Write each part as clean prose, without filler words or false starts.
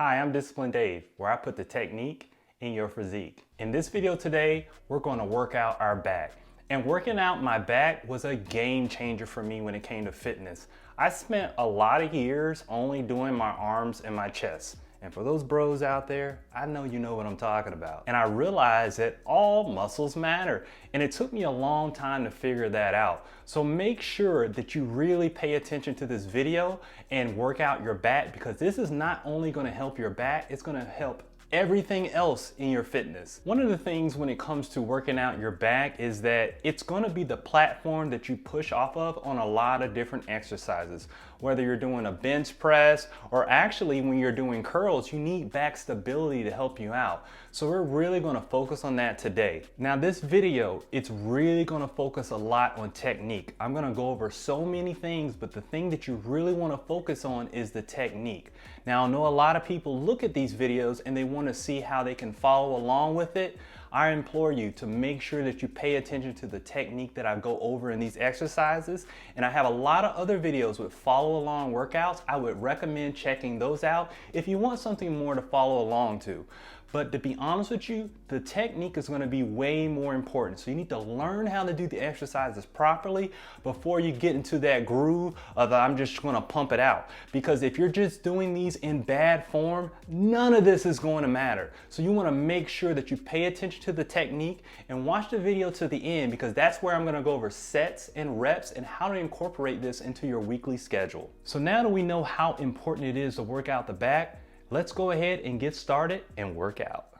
Hi, I'm Disciplined Dave, where I put the technique in your physique. In this video today, we're going to work out our back. And working out my back was a game changer for me when it came to fitness. I spent a lot of years only doing my arms and my chest. And for those bros out there, I know you know what I'm talking about. And I realized that all muscles matter. And it took me a long time to figure that out. So make sure that you really pay attention to this video and work out your back, because this is not only gonna help your back, it's gonna help everything else in your fitness. One of the things when it comes to working out your back is that it's going to be the platform that you push off of on a lot of different exercises. Whether you're doing a bench press or actually when you're doing curls, you need back stability to help you out. So we're really going to focus on that today. Now this video, it's really going to focus a lot on technique. I'm going to go over so many things, but the thing that you really want to focus on is the technique. Now I know a lot of people look at these videos and they want to see how they can follow along with it. I implore you to make sure that you pay attention to the technique that I go over in these exercises. And I have a lot of other videos with follow along workouts. I would recommend checking those out if you want something more to follow along to. But to be honest with you, the technique is going to be way more important. So you need to learn how to do the exercises properly before you get into that groove of I'm just going to pump it out. Because if you're just doing these in bad form, none of this is going to matter. So you want to make sure that you pay attention to the technique and watch the video to the end, because that's where I'm going to go over sets and reps and how to incorporate this into your weekly schedule. So now that we know how important it is to work out the back, let's go ahead and get started and work out.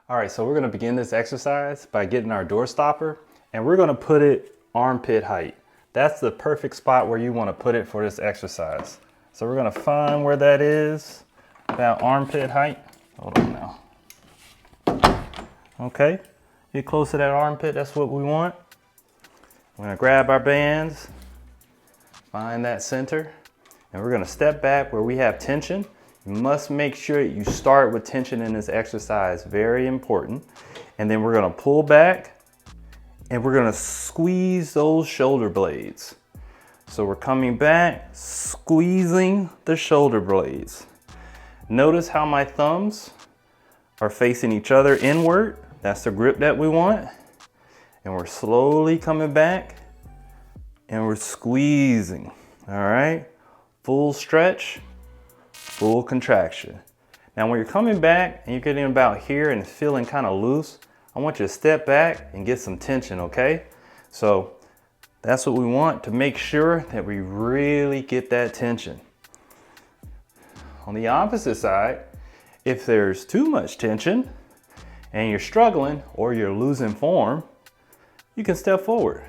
All right, so we're gonna begin this exercise by getting our door stopper, and we're gonna put it armpit height. That's the perfect spot where you wanna put it for this exercise. So we're gonna find where that is, about armpit height. Hold on now. Okay, get close to that armpit, that's what we want. We're gonna grab our bands, find that center, and we're gonna step back where we have tension. You must make sure you start with tension in this exercise, very important. And then we're gonna pull back and we're gonna squeeze those shoulder blades. So we're coming back, squeezing the shoulder blades. Notice how my thumbs are facing each other inward. That's the grip that we want. And we're slowly coming back and we're squeezing, all right? Full stretch. Full contraction. Now when you're coming back and you're getting about here and it's feeling kind of loose, I want you to step back and get some tension, okay? So that's what we want, to make sure that we really get that tension. On the opposite side, if there's too much tension and you're struggling or you're losing form, you can step forward.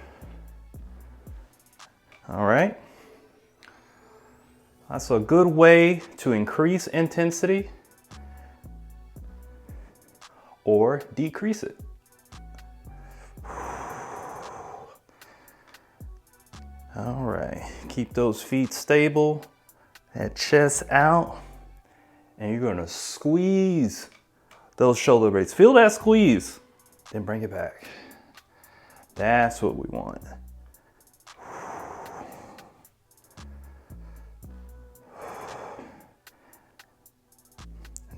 All right? That's a good way to increase intensity or decrease it. All right, keep those feet stable, that chest out, and you're gonna squeeze those shoulder blades. Feel that squeeze, then bring it back. That's what we want.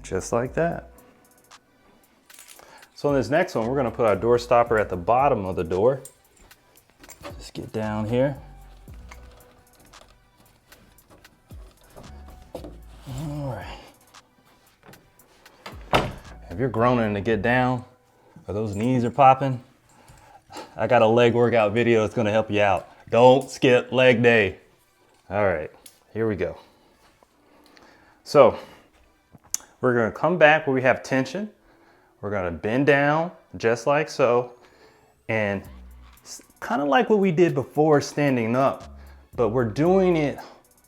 Just like that. So in this next one, we're gonna put our door stopper at the bottom of the door. Just get down here. All right. If you're groaning to get down, or those knees are popping, I got a leg workout video that's gonna help you out. Don't skip leg day. All right, here we go. So, we're gonna come back where we have tension. We're gonna bend down just like so. And kind of like what we did before standing up, but we're doing it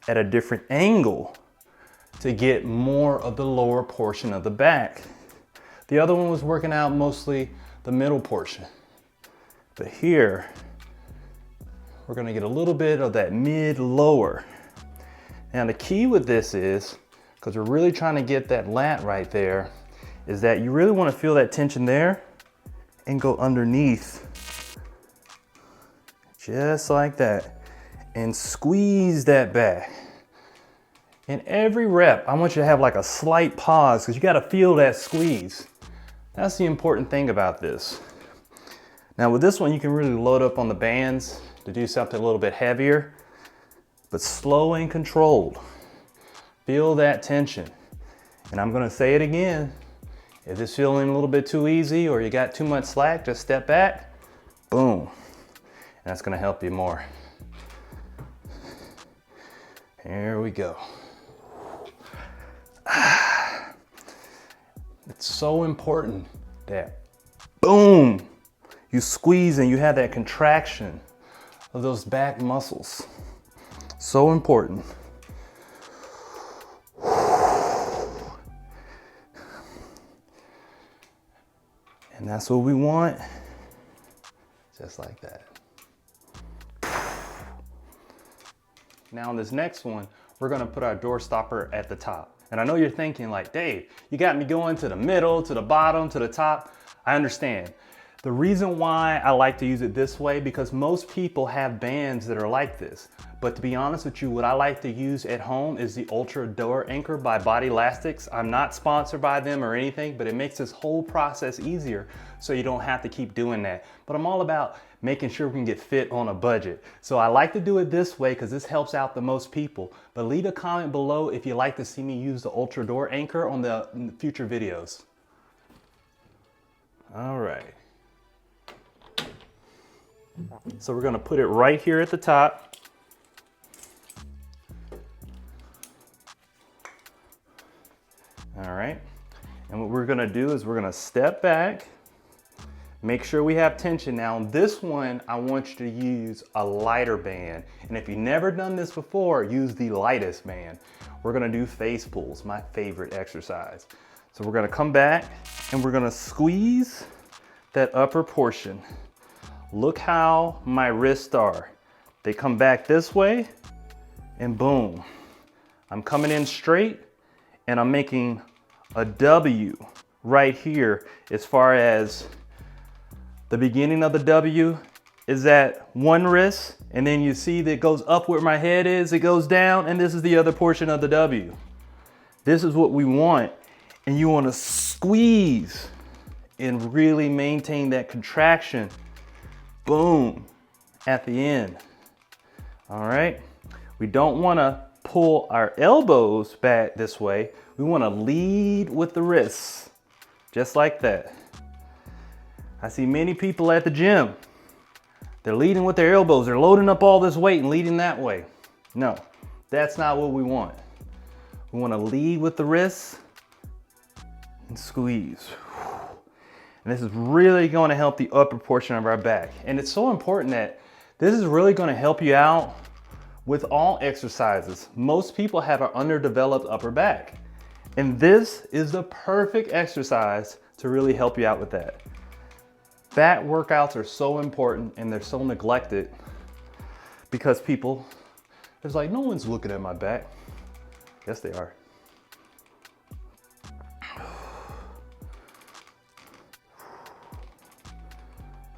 at a different angle to get more of the lower portion of the back. The other one was working out mostly the middle portion. But here, we're gonna get a little bit of that mid-lower. Now the key with this is, because we're really trying to get that lat right there, is that you really want to feel that tension there and go underneath. Just like that. And squeeze that back. And every rep, I want you to have like a slight pause because you got to feel that squeeze. That's the important thing about this. Now with this one, you can really load up on the bands to do something a little bit heavier, but slow and controlled. Feel that tension. And I'm gonna say it again. If it's feeling a little bit too easy or you got too much slack, just step back, boom. And that's gonna help you more. Here we go. It's so important that, boom, you squeeze and you have that contraction of those back muscles. So important. And that's what we want, just like that. Now on this next one, we're gonna put our door stopper at the top. And I know you're thinking like, Dave, you got me going to the middle, to the bottom, to the top. I understand. The reason why I like to use it this way, because most people have bands that are like this. But to be honest with you, what I like to use at home is the Ultra Door Anchor by Bodylastics. I'm not sponsored by them or anything, but it makes this whole process easier so you don't have to keep doing that. But I'm all about making sure we can get fit on a budget. So I like to do it this way because this helps out the most people. But leave a comment below if you'd like to see me use the Ultra Door Anchor on the future videos. All right. So we're gonna put it right here at the top. All right, and what we're gonna do is we're gonna step back, make sure we have tension. Now on this one, I want you to use a lighter band. And if you've never done this before, use the lightest band. We're gonna do face pulls, my favorite exercise. So we're gonna come back and we're gonna squeeze that upper portion. Look how my wrists are. They come back this way and boom. I'm coming in straight and I'm making a W right here. As far as the beginning of the W is at one wrist, and then you see that it goes up where my head is, it goes down, and this is the other portion of the W. This is what we want. And you want to squeeze and really maintain that contraction. Boom, at the end. All right, we don't want to pull our elbows back this way. We want to lead with the wrists, just like that. I see many people at the gym. They're leading with their elbows. They're loading up all this weight and leading that way. No, that's not what we want. We want to lead with the wrists and squeeze. And this is really going to help the upper portion of our back. And it's so important that this is really going to help you out with all exercises. Most people have an underdeveloped upper back. And this is the perfect exercise to really help you out with that. Back workouts are so important and they're so neglected because people, it's like, no one's looking at my back. Yes, they are.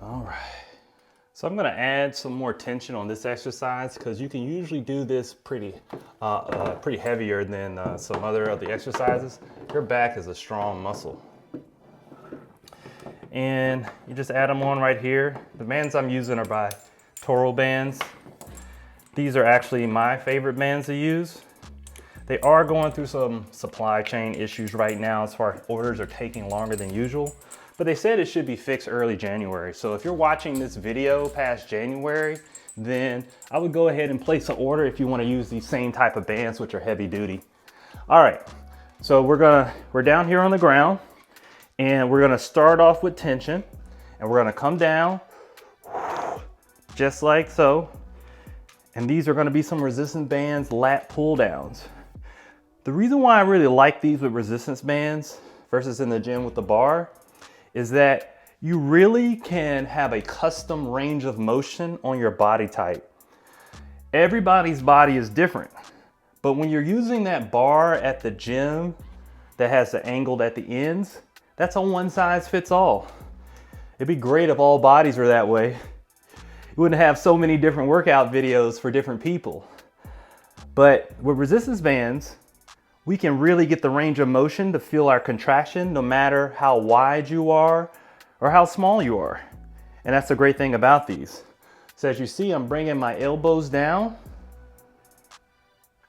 All right. So I'm gonna add some more tension on this exercise because you can usually do this pretty heavier than some other of the exercises. Your back is a strong muscle. And you just add them on right here. The bands I'm using are by Toro bands. These are actually my favorite bands to use. They are going through some supply chain issues right now as far as orders are taking longer than usual. But they said it should be fixed early January. So if you're watching this video past January, then I would go ahead and place an order if you want to use these same type of bands, which are heavy duty. All right, so we're down here on the ground and we're gonna start off with tension and we're gonna come down just like so. And these are gonna be some resistance bands, lat pull downs. The reason why I really like these with resistance bands versus in the gym with the bar is that you really can have a custom range of motion on your body type. Everybody's body is different, but when you're using that bar at the gym that has the angled at the ends, that's a one size fits all. It'd be great if all bodies were that way. You wouldn't have so many different workout videos for different people. But with resistance bands, we can really get the range of motion to feel our contraction no matter how wide you are or how small you are. And that's the great thing about these. So as you see, I'm bringing my elbows down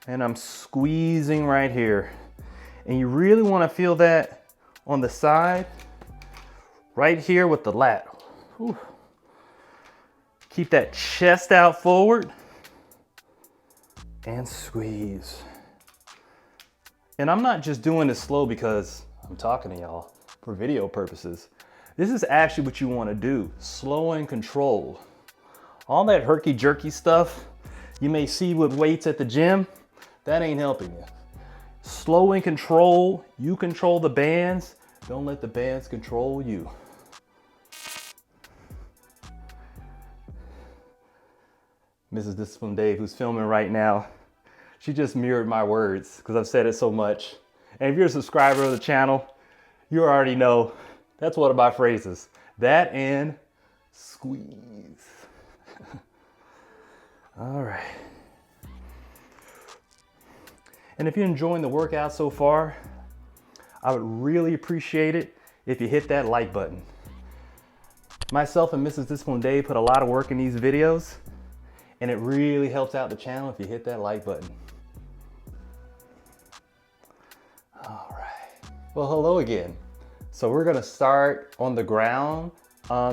and I'm squeezing right here. And you really want to feel that on the side, right here with the lat. Whew. Keep that chest out forward and squeeze. And I'm not just doing this slow because I'm talking to y'all for video purposes. This is actually what you want to do, slow and controlled. All that herky-jerky stuff you may see with weights at the gym, that ain't helping you. Slow and controlled, you control the bands, don't let the bands control you. Mrs. Discipline Dave, who's filming right now, she just mirrored my words because I've said it so much. And if you're a subscriber of the channel, you already know that's one of my phrases. That and squeeze. All right. And if you're enjoying the workout so far, I would really appreciate it if you hit that like button. Myself and Mrs. Discipline Dave put a lot of work in these videos, and it really helps out the channel if you hit that like button. All right. Well, hello again. So we're gonna start on the ground,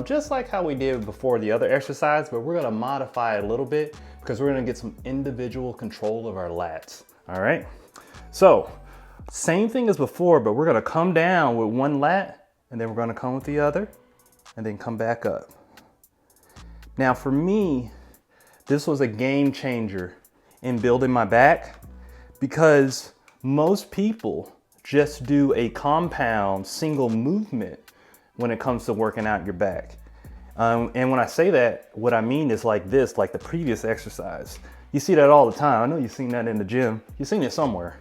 just like how we did before the other exercise, but we're gonna modify it a little bit because we're gonna get some individual control of our lats. All right. So same thing as before, but we're gonna come down with one lat and then we're gonna come with the other and then come back up. Now for me, this was a game changer in building my back because most people just do a compound single movement when it comes to working out your back. And when I say that, what I mean is like this, like the previous exercise. You see that all the time. I know you've seen that in the gym. You've seen it somewhere.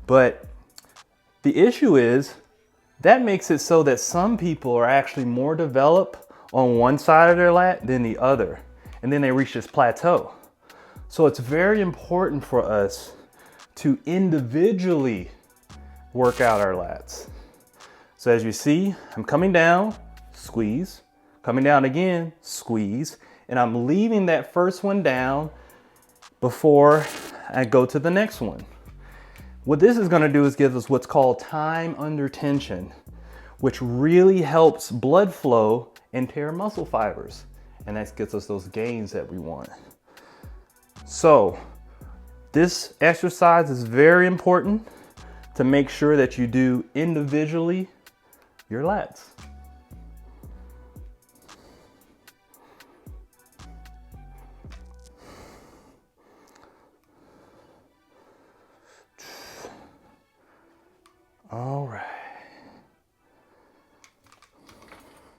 But the issue is that makes it so that some people are actually more developed on one side of their lat than the other. And then they reach this plateau. So it's very important for us to individually work out our lats. So as you see, I'm coming down, squeeze, coming down again, squeeze, and I'm leaving that first one down before I go to the next one. What this is gonna do is give us what's called time under tension, which really helps blood flow into our muscle fibers. And that gets us those gains that we want. So this exercise is very important to make sure that you do individually your lats. All right.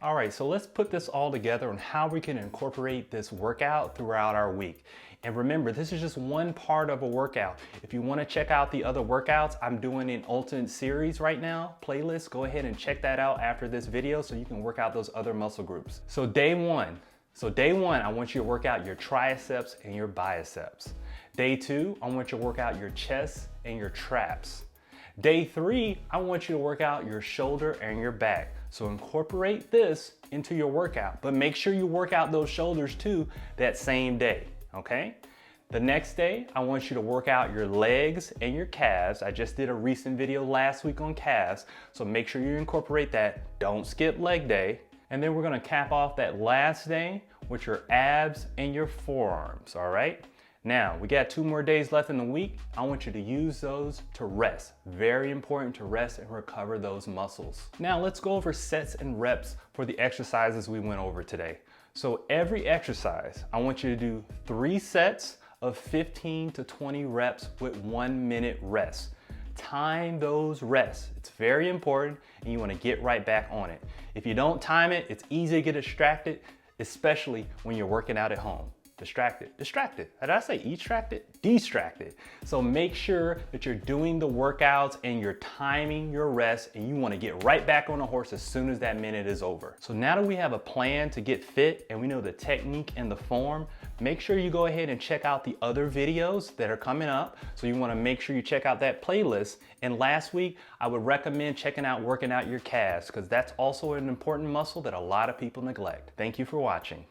All right, so let's put this all together on how we can incorporate this workout throughout our week. And remember, this is just one part of a workout. If you want to check out the other workouts, I'm doing an alternate series right now, playlist. Go ahead and check that out after this video so you can work out those other muscle groups. So day one, I want you to work out your triceps and your biceps. Day two, I want you to work out your chest and your traps. Day three, I want you to work out your shoulder and your back. So incorporate this into your workout, but make sure you work out those shoulders too that same day, okay? The next day, I want you to work out your legs and your calves. I just did a recent video last week on calves, so make sure you incorporate that. Don't skip leg day. And then we're gonna cap off that last day with your abs and your forearms, all right? Now, we got 2 more days left in the week. I want you to use those to rest. Very important to rest and recover those muscles. Now, let's go over sets and reps for the exercises we went over today. So every exercise, I want you to do 3 sets of 15 to 20 reps with 1 minute rest. Time those rests. It's very important and you want to get right back on it. If you don't time it, it's easy to get distracted, especially when you're working out at home. Distracted. Did I say distracted? Distracted. So make sure that you're doing the workouts and you're timing your rest and you want to get right back on the horse as soon as that minute is over. So now that we have a plan to get fit and we know the technique and the form, make sure you go ahead and check out the other videos that are coming up. So you want to make sure you check out that playlist. And last week, I would recommend checking out working out your calves, because that's also an important muscle that a lot of people neglect. Thank you for watching.